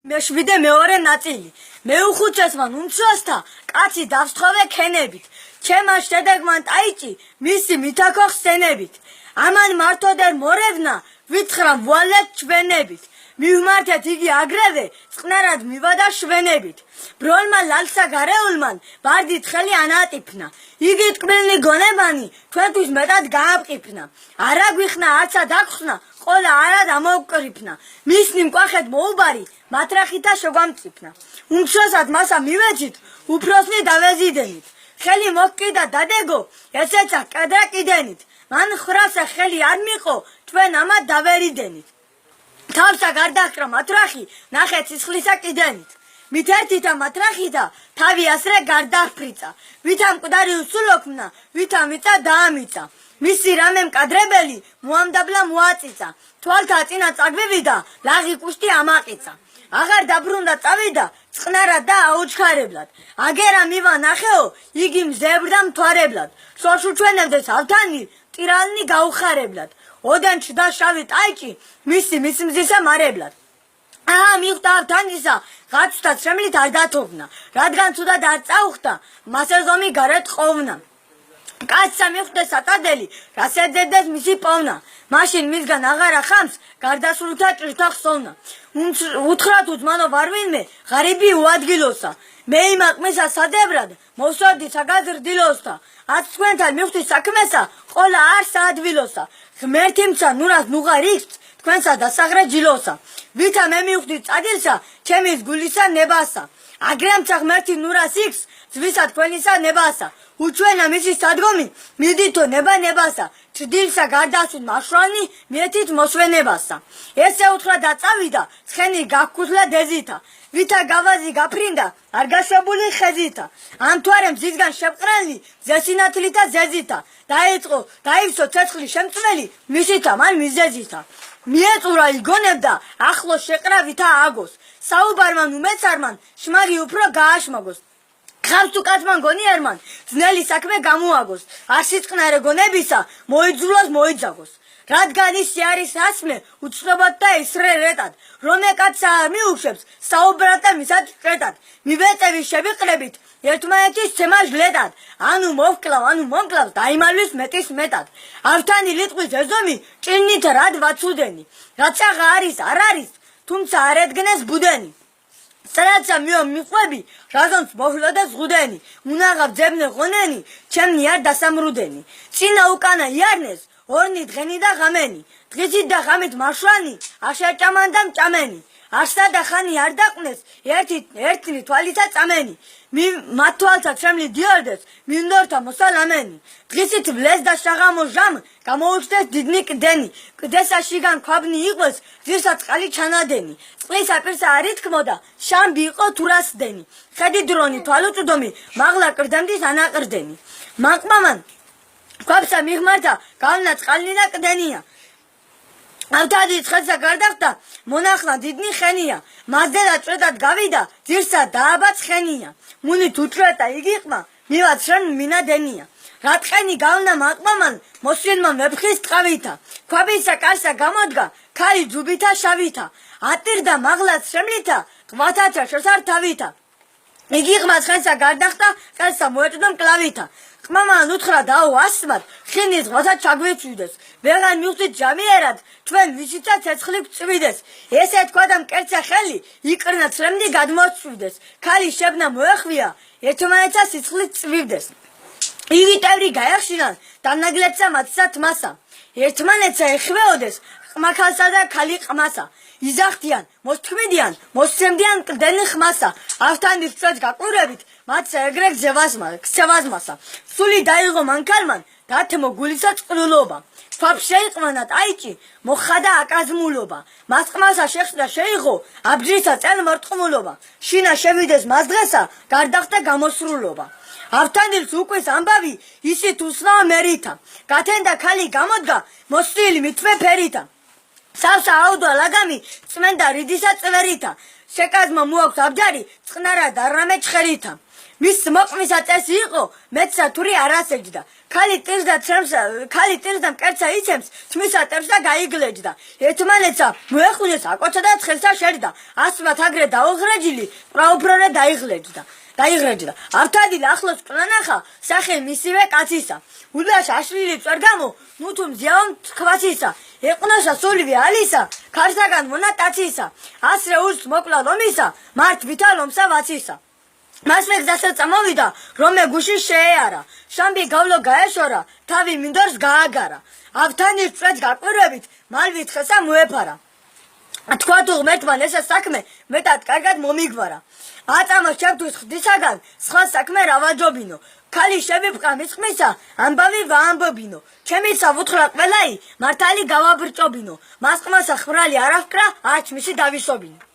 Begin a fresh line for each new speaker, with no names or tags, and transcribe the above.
მეშვიდე მეორე ნაწილი. მეუხუცესმან უმცროსთა კაცი დავსთხოვე ქენებით. ჩემმა შედეგმან ტაიჭი მისი მითაქო ხსენებით. ამან მართოდერ მორევნა ვითხრა ვალეთ ჩვენებით. მივმართეთ იგი აგრევე წყნარად მივადა შვენებით. ბროლმა ლალსა გარეულმან ბარდით ხელი ანატიფნა. იგი ტკბილნი გონებანი ჩვენთვის მეტად გაამყიფნა. არა გვიხნა არცა დაგხსნა ყოლა არა დამოვკრიფნა. მისნი მკვახეთ მოუბარი მატრახითა შეგვამწიფნა. უმცროსად მასა მივეცით უფროსნი დავეზიდენით. ხელი მოჰკიდა დადეგო ესეცა კედრა კიდენით. მან ხრასა ხელი არ მიყო ჩვენ ამათ დავერიდენით. თავსა გარდახრა მატრახი ნახე ცისხლისა კიდენით. მითერთითა მატრახითა თავი ასრე გარდაფრიცა. ვითა მკვდარი უსულოქმნა ვითა მიწა დაამიწა. მისი რამე მკადრებელი მოამდაბლა მოაწიცა. თვალთა წინა წაგვივიდა ლაღი კუშტი ამაყიცა. აღარ დაბრუნდა წავიდა წყნარად და აუჩქარებლად. აგერა მივა ნახეო იგი მზებრდა მთვარებლად. შორშუჩვენებდეს ავთანი ტირალნი გაუხარებლად. ოდენ ჩდა შავი ტაიჭი მისი მისმზისა მარებლად. მიხვდა ავთანისა ღაცთა შემლით არ დათოვნა. რადგან ცუდად არ წაუხდა მასე ზომი გარეთ ყოფნა. კაცსა მიხვდეს ატადელი რას ეძებდეს მისი პოვნა. მაშინ მისგან აღარა ხამს გარდასრულთა ჭირთა ხსოვნა. უთხრა თუ ძმანო ვარ ვინმე ღარიბი უადგილოსა. მე იმ აყმისა სადებრად მოვსვარდი საგაზრდილოსა. ათ თქვენთან მიხვდი საქმესა ყოლა არ საადვილოსა. ღმერთიმცა ნურას ნუღარ იქს თქვენსა დასაღრე ჯილოსა. ვითა მე მივხვდი წადილსა ჩემის გულისა ნებასა. აგრემცა ღმერთი ნურას იქს ძვისა თქვენისა ნებასა. უჩვენა მისი სადგომი მიდითო ნება ნებასა. ჩდილსა გარდასვით მაშვანი მიეთით მოსვენებასა. ესე უთხრა და წავიდა ცხენი გაქუძლა დეზითა. ვითა გავაზი გაფრინდა არ გაშვებული ხეზითა. ამ თვარემ ზისგან შეპყრელი ზესინათლითა ზეზითა. დაივსო ცეცხლი შემწველი მისითა მან მიზეზითა. მიეწურა იგონებდა ახლო შეყრავითა აგოს. საუბარმან უმეცარმან შმარი უფრო გააშმაგოს. ხავს თუ კაცმან გონიერმან ძნელი საქმე გამოაგოს. არ სიწყნარე გონებისა მოიძულოს მოიძაგოს. რადგან ისი არის ასმე უცნობად და ისრერეტად. რომე კაცსა არ მიუშვებს საუბრად და მისად ჭრეტად. მივეწევი შევიყრებით ერთმანეთის ცემა ჟლეტად. ანუ მოვკლავ ანუ მომკლავს დაიმალვის მეტის მეტად. ავთანი ლიტყვის ეზომი ჭირნით რად ვაცუდენი. რაც აღა არის არ არის თუმცა არ ედგნეს ბუდენი. სრაცა მიყვები რაზონც მოვლოდა ზღუდენი. უნაღავ ძებნე ღონენი ჩემნი არ დასამრუდენი. წინა უკანა იარნეს ორნი დღენი და ღამენი. დღისით და ღამით მაშვანი აშერჭამან და მჭამენი. არსა და ხანი არ დაყნეს ერთი თვალითა წამენი. მათ თვალთა ჩემლი დიორდეს მინდორთა მოსალამენი. დღისით ვლეს და შაღამო ჟამ გამოუჩნდეს დიდნი კდენი. კდესა შიგან ქვაბნი იყვეს ღირსა წყალი ჩანადენი. წყლისა პირსა არ ითქმოდა შამბი იყო თურასდენი. ხედი დრონი თვალუწვდომი მაღლა კრდემდის ანაყრდენი. მანყმამან ქვაბსა მიღმართა გავნა წყალი და კდენია. ავთადი ცხელსა გარდახდა მონახლა დიდნი ხენია. მასზე და ჭრედად გავიდა ძირსა დააბა ცხენია. მუნით უჭრედა იგიყმა მივად შენ მინადენია. რატყენი გავნა მანყმამან მოსვინმა ვეფხის ტყავითა. ქვაბისა კალსა გამოდგა ქალი ჯუბითა შავითა. ატირდა მაღლაც შემლითა ყმათათა შესართავითა. იგიყმა ცხენსა გარდახდა ყელსა მოეჭდა მკლავითა. ყმამან უთხრა დაო ასმად ხინის ღმათა ჩაგვეჩვიდეს. ვეღარ მივხვდით ჯამიერად ჩვენ ვისიცა ცეცხლი წვიდეს. ესე თქვა და მკერცა ხელი იკრნა ცრემდი გადმოწვიდეს. ქალი შებნა მოეხვია ერთმანეთსა სიცხლით წვივდეს. იგი ტევრი გაეხშინან დანაგლეცა მათსა თმასა. ერთმანეთსა ეხვეოდეს ყმაქალსა და ქალი ყმასა. იზახდიან მოსთქმედიან მოსცემდიან კდენი ხმასა. ავთანის ჭრედს გაკვირებით მათსა ეგრე გზევაზმასა. სული დაიღო მანქალმან დათმო გულისა წყრულობა. ქვაბს შეიყვანა ტაიჭი მოხადა აკაზმულობა. მას ყმასა შეხსნა შეიღო აბჯრისა წელ მორტყმულობა. შინა შევიდეს მას დღესა გარდახდა გამოსრულობა. ავთანილს უკვის ამბავი ისით უსნაო მერითა. გათენდა ქალი გამოდგა მოსწილი მითვე ფერითა. სავსა აუდვა ლაგამი წმენდა რიდისა წვერითა. შეკაზმა მოაქვს აბჯარი წყნარად არ რამე ჩხერითა. მის მოყმის აწესი იყო მეცსა თური არასეჯდა ქალი ტირს და მკერცა იცემს თმისა ტერს და გაიგლეჯდა ერთმანეთსა მოეხუნეს აკოცა და ცხელსა შერდა ასმათ აგრე დაუღრეჯილი პრაუფრონა დაიღრეჯდა ართადილ ახლოს ყნანახა სახე მისივე კაცისა უდაშ აშლილი წვერგამო ნუთუ მზიავ თქვასისა ეყნაშა სოლივე ალისა ქარსაგან მონატაცისა ასრე ურს მოკლა ლომისა მართ ვითალომსა ვაცისა მასვეგ დასა წამოვიდა რომე გუში შეეარა შამბი გავლო გაეშორა თავი მინდორს გააგარა ავთანი წვეთ გაკვირვებით მალვით ხესა მოეფარა თქვა თუ ღმერთმან ესე საქმე მეტად კარგად მომიგვარა აწამოს ჩემთვის ხდისაგან სხვა საქმე რა ვაჯობინო ქალი შევიფყა მის ყმისა ამბავი ვაამბობინო ჩემისა ვუთხრა ყველაი მართალი გავაბრჭობინო მას ყმასა ხრალი არ აღკრა არც მისი დავისობინო